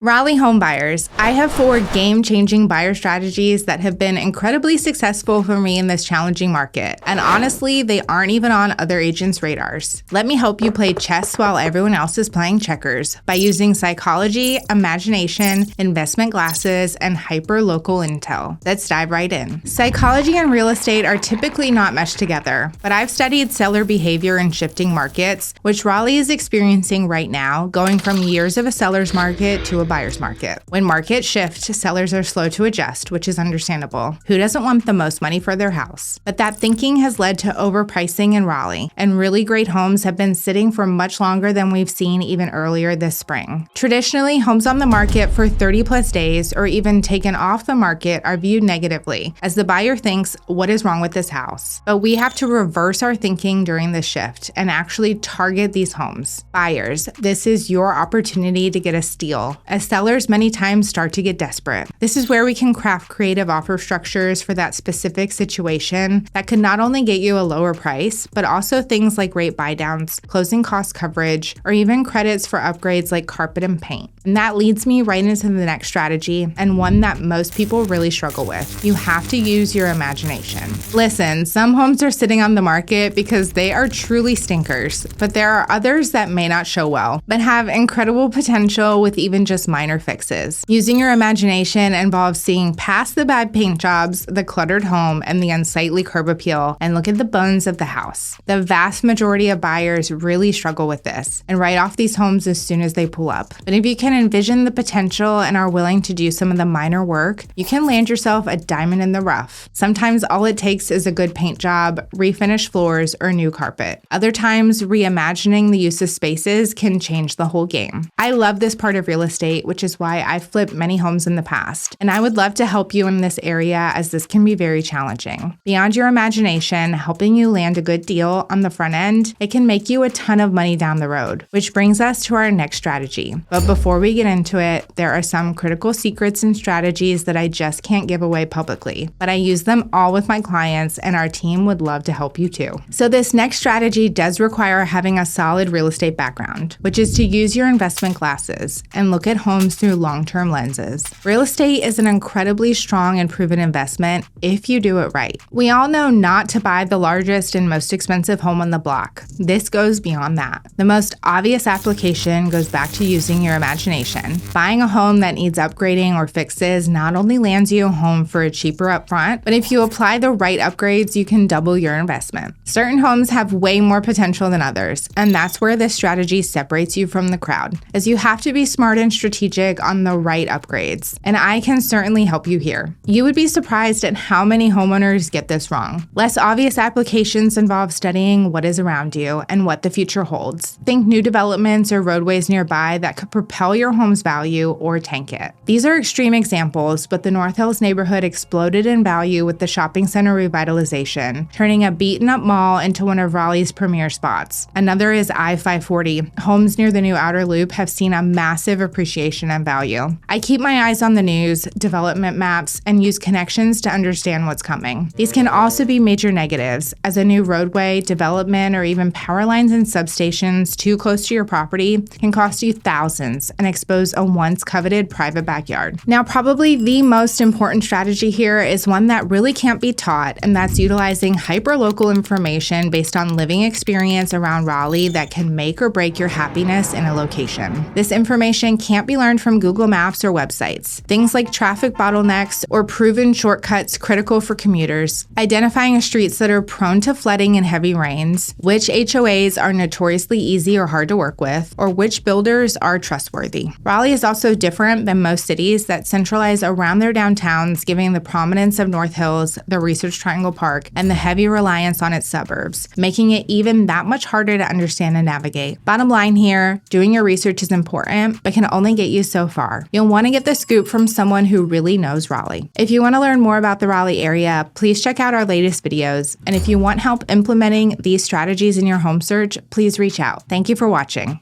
Raleigh home buyers, I have 4 game-changing buyer strategies that have been incredibly successful for me in this challenging market. And honestly, they aren't even on other agents' radars. Let me help you play chess while everyone else is playing checkers by using psychology, imagination, investment glasses, and hyper-local intel. Let's dive right in. Psychology and real estate are typically not meshed together, but I've studied seller behavior in shifting markets, which Raleigh is experiencing right now, going from years of a seller's market to a buyer's market. When markets shift, sellers are slow to adjust, which is understandable. Who doesn't want the most money for their house? But that thinking has led to overpricing in Raleigh, and really great homes have been sitting for much longer than we've seen even earlier this spring. Traditionally, homes on the market for 30 plus days or even taken off the market are viewed negatively, as the buyer thinks, what is wrong with this house? But we have to reverse our thinking during this shift and actually target these homes. Buyers, this is your opportunity to get a steal. As sellers many times start to get desperate. This is where we can craft creative offer structures for that specific situation that could not only get you a lower price, but also things like rate buydowns, closing cost coverage, or even credits for upgrades like carpet and paint. And that leads me right into the next strategy, and one that most people really struggle with. You have to use your imagination. Listen, some homes are sitting on the market because they are truly stinkers, but there are others that may not show well, but have incredible potential with even just minor fixes. Using your imagination involves seeing past the bad paint jobs, the cluttered home, and the unsightly curb appeal, and look at the bones of the house. The vast majority of buyers really struggle with this and write off these homes as soon as they pull up. But if you can envision the potential and are willing to do some of the minor work, you can land yourself a diamond in the rough. Sometimes all it takes is a good paint job, refinished floors, or new carpet. Other times, reimagining the use of spaces can change the whole game. I love this part of real estate, which is why I've flipped many homes in the past. And I would love to help you in this area, as this can be very challenging. Beyond your imagination, helping you land a good deal on the front end, it can make you a ton of money down the road, which brings us to our next strategy. But before we get into it, there are some critical secrets and strategies that I just can't give away publicly, but I use them all with my clients, and our team would love to help you too. So this next strategy does require having a solid real estate background, which is to use your investment glasses and look at homes through long-term lenses. Real estate is an incredibly strong and proven investment if you do it right. We all know not to buy the largest and most expensive home on the block. This goes beyond that. The most obvious application goes back to using your imagination. Buying a home that needs upgrading or fixes not only lands you a home for a cheaper upfront, but if you apply the right upgrades, you can double your investment. Certain homes have way more potential than others, and that's where this strategy separates you from the crowd, as you have to be smart and strategic on the right upgrades. And I can certainly help you here. You would be surprised at how many homeowners get this wrong. Less obvious applications involve studying what is around you and what the future holds. Think new developments or roadways nearby that could propel your home's value or tank it. These are extreme examples, but the North Hills neighborhood exploded in value with the shopping center revitalization, turning a beaten-up mall into one of Raleigh's premier spots. Another is I-540. Homes near the new outer loop have seen a massive appreciation and value. I keep my eyes on the news, development maps, and use connections to understand what's coming. These can also be major negatives, as a new roadway, development, or even power lines and substations too close to your property can cost you thousands and expose a once coveted private backyard. Now, probably the most important strategy here is one that really can't be taught, and that's utilizing hyper-local information based on living experience around Raleigh that can make or break your happiness in a location. This information can't be learned from Google Maps or websites. Things like traffic bottlenecks or proven shortcuts critical for commuters, identifying streets that are prone to flooding and heavy rains, which HOAs are notoriously easy or hard to work with, or which builders are trustworthy. Raleigh is also different than most cities that centralize around their downtowns, giving the prominence of North Hills, the Research Triangle Park, and the heavy reliance on its suburbs, making it even that much harder to understand and navigate. Bottom line here, doing your research is important, but can only get you so far. You'll want to get the scoop from someone who really knows Raleigh. If you want to learn more about the Raleigh area, please check out our latest videos. And if you want help implementing these strategies in your home search, please reach out. Thank you for watching.